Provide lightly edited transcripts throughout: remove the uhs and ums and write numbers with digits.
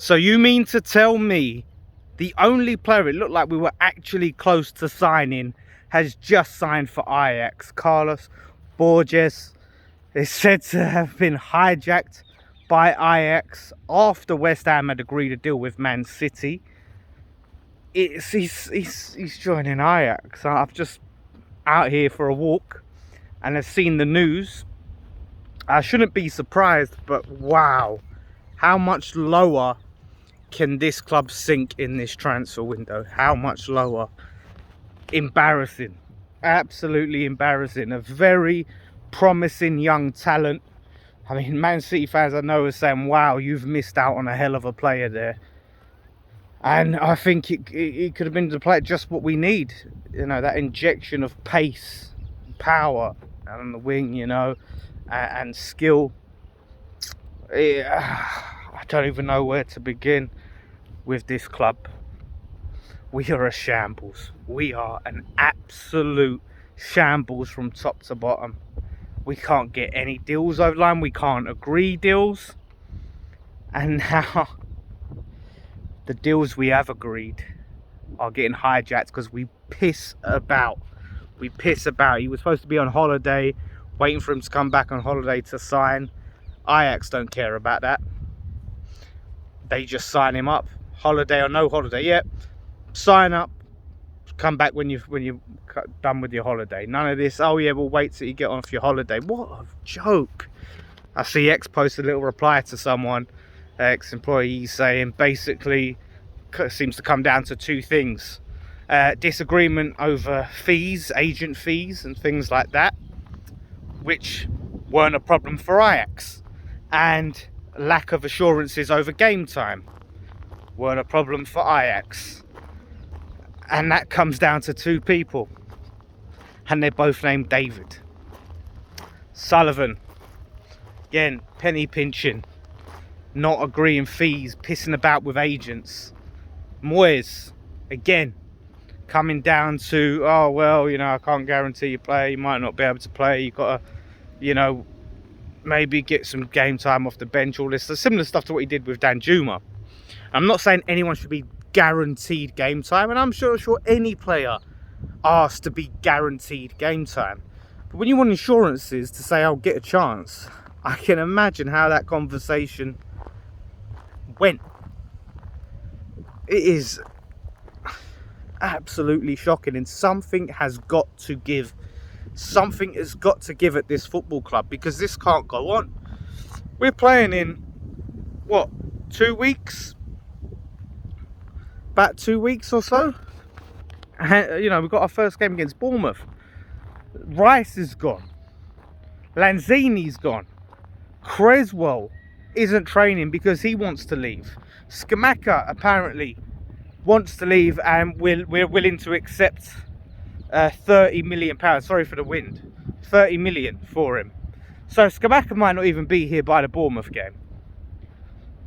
So you mean to tell me the only player it looked like we were actually close to signing has just signed for Ajax? Carlos Borges is said to have been hijacked by Ajax after West Ham had agreed a deal with Man City. He's joining Ajax. I've just out here for a walk and I've seen the news. I shouldn't be surprised, but wow, how much lower can this club sink in this transfer window? How much lower? Embarrassing, absolutely embarrassing. A very promising young talent. I mean, Man City fans I know are saying, wow, you've missed out on a hell of a player there. And I think it could have been the player just what we need. You know, that injection of pace, power on the wing, you know, and skill. I don't even know where to begin with this club. We are a shambles. We are an absolute shambles from top to bottom. We can't get any deals over the line. We can't agree deals. And now the deals we have agreed are getting hijacked because we piss about. We piss about. He was supposed to be on holiday, waiting for him to come back on holiday to sign. Ajax don't care about that. They just sign him up, holiday or no holiday. Yep, sign up, come back when you're done with your holiday. None of this, oh yeah, we'll wait till you get off your holiday. What a joke. I see X post a little reply to someone, ex-employee, saying basically seems to come down to two things. Disagreement over fees, agent fees and things like that, which weren't a problem for Ajax, and lack of assurances over game time weren't a problem for Ajax. And that comes down to two people, and they're both named David. Sullivan, again, penny pinching, not agreeing fees, pissing about with agents. Moyes, again, coming down to, oh well, you know, I can't guarantee you play, you might not be able to play, you've got to, you know, maybe get some game time off the bench. All this similar stuff to what he did with Danjuma. I'm not saying anyone should be guaranteed game time, and I'm sure any player asked to be guaranteed game time. But when you want insurances to say I'll get a chance, I can imagine how that conversation went. It is absolutely shocking, and something has got to give. Something has got to give at this football club, because this can't go on. We're playing in, what, 2 weeks? About 2 weeks or so. And, you know, we've got our first game against Bournemouth. Rice is gone. Lanzini's gone. Creswell isn't training because he wants to leave. Scamacca apparently wants to leave, and we're willing to accept £30 million. Sorry for the wind. 30 million for him. So Scamacca might not even be here by the Bournemouth game.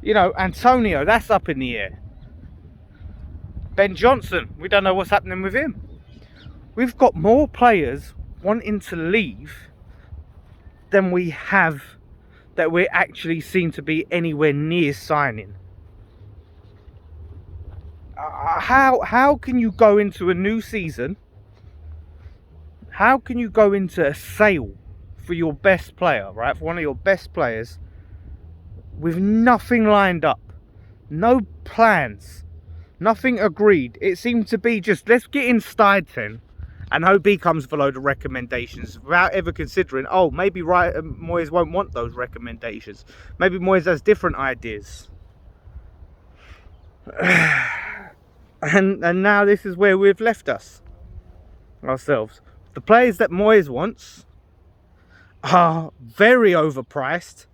You know, Antonio, that's up in the air. Ben Johnson, we don't know what's happening with him. We've got more players wanting to leave than we have that we actually seem to be anywhere near signing. How can you go into a new season? How can you go into a sale for your best player, right? For one of your best players, with nothing lined up, no plans, nothing agreed. It seemed to be just, let's get in Steidten and hope he comes below the recommendations, without ever considering, oh, maybe Moyes won't want those recommendations. Maybe Moyes has different ideas. And now this is where we've left ourselves. The players that Moyes wants are very overpriced,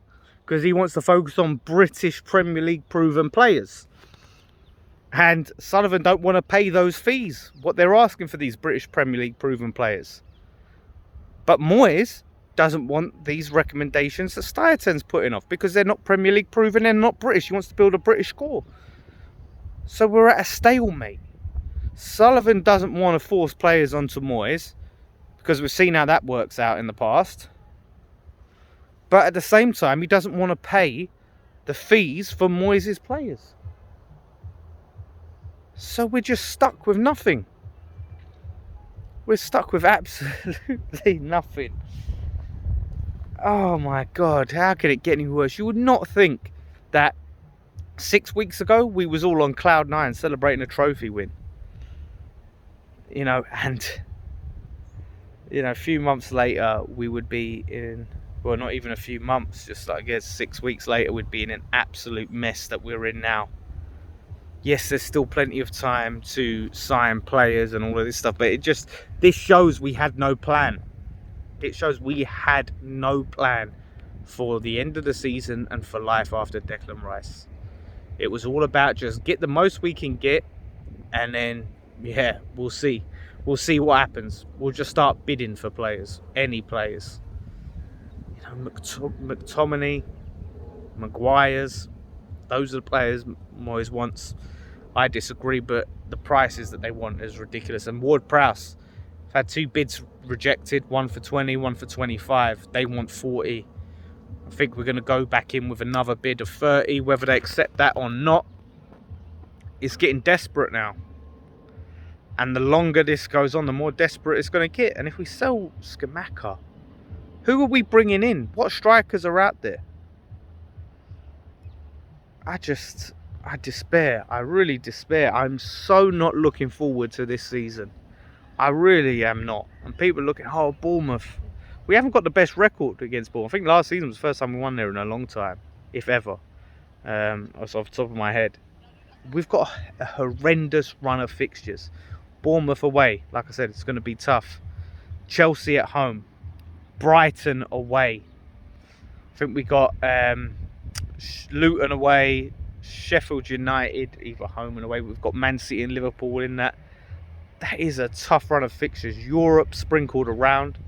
because he wants to focus on British Premier League proven players. And Sullivan don't want to pay those fees, what they're asking for these British Premier League proven players. But Moyes doesn't want these recommendations that Steidten's putting off, because they're not Premier League proven, they're not British. He wants to build a British core. So we're at a stalemate. Sullivan doesn't want to force players onto Moyes, because we've seen how that works out in the past. But at the same time, he doesn't want to pay the fees for Moyes' players. So we're just stuck with nothing. We're stuck with absolutely nothing. Oh my God, how could it get any worse? You would not think that 6 weeks ago we was all on cloud nine celebrating a trophy win. You know, and you know, a few months later we would be in, well, not even a few months, just I guess 6 weeks later we'd be in an absolute mess that we're in now. Yes, there's still plenty of time to sign players and all of this stuff, but this shows we had no plan. It shows we had no plan for the end of the season and for life after Declan Rice. It was all about just get the most we can get, and then, yeah, we'll see. We'll see what happens. We'll just start bidding for players, any players. You know, McTominay, Maguire's, those are the players Moyes wants. I disagree, but the prices that they want is ridiculous. And Ward-Prowse had 2 bids rejected, one for 20, one for 25. They want 40. I think we're going to go back in with another bid of 30. Whether they accept that or not, it's getting desperate now. And the longer this goes on, the more desperate it's going to get. And if we sell Scamacca, who are we bringing in? What strikers are out there? I despair. I really despair. I'm so not looking forward to this season. I really am not. And people are looking, oh, Bournemouth. We haven't got the best record against Bournemouth. I think last season was the first time we won there in a long time, if ever. That's off the top of my head. We've got a horrendous run of fixtures. Bournemouth away, like I said, it's going to be tough. Chelsea at home. Brighton away. I think we got Luton away. Sheffield United, either home and away. We've got Man City and Liverpool in that. That is a tough run of fixtures. Europe sprinkled around.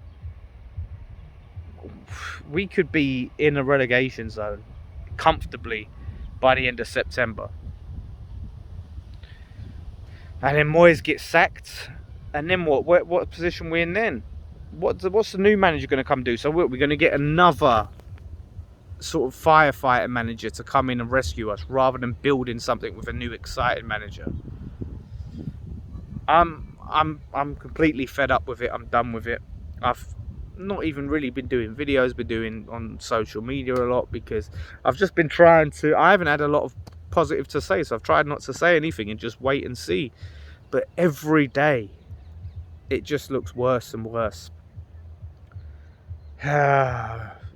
We could be in a relegation zone comfortably by the end of September. And then Moyes gets sacked. And then what? What position are we in then? What's the new manager going to come do? So we're going to get another sort of firefighter manager to come in and rescue us, rather than building something with a new exciting manager. I'm completely fed up with it. I'm done with it. I've not even really been doing videos, been doing on social media a lot, because I've just been trying to, I haven't had a lot of positive to say, so I've tried not to say anything and just wait and see. But every day it just looks worse and worse.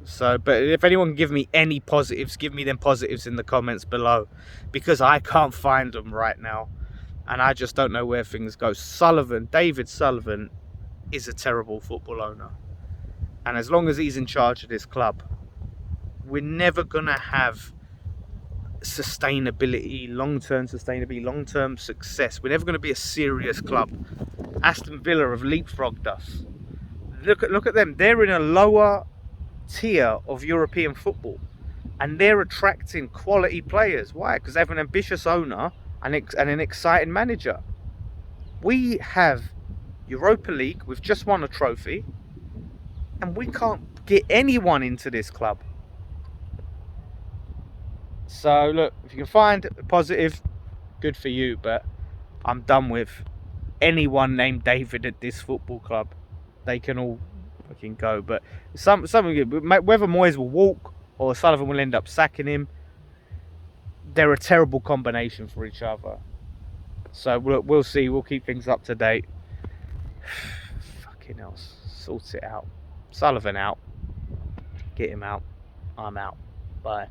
So, but if anyone can give me any positives, give me them positives in the comments below, because I can't find them right now, and I just don't know where things go. David Sullivan is a terrible football owner, and as long as he's in charge of this club, we're never gonna have sustainability, long-term success. We're never going to be a serious club. Aston Villa have leapfrogged us. Look at them. They're in a lower tier of European football, and they're attracting quality players. Why? Because they have an ambitious owner and an exciting manager. We have Europa League. We've just won a trophy, and we can't get anyone into this club. So look, if you can find a positive, good for you, but I'm done with anyone named David at this football club. They can all fucking go, but something good. Whether Moyes will walk or Sullivan will end up sacking him, they're a terrible combination for each other. So we'll see. We'll keep things up to date. Fucking hell, sort it out. Sullivan out. Get him out. I'm out. Bye.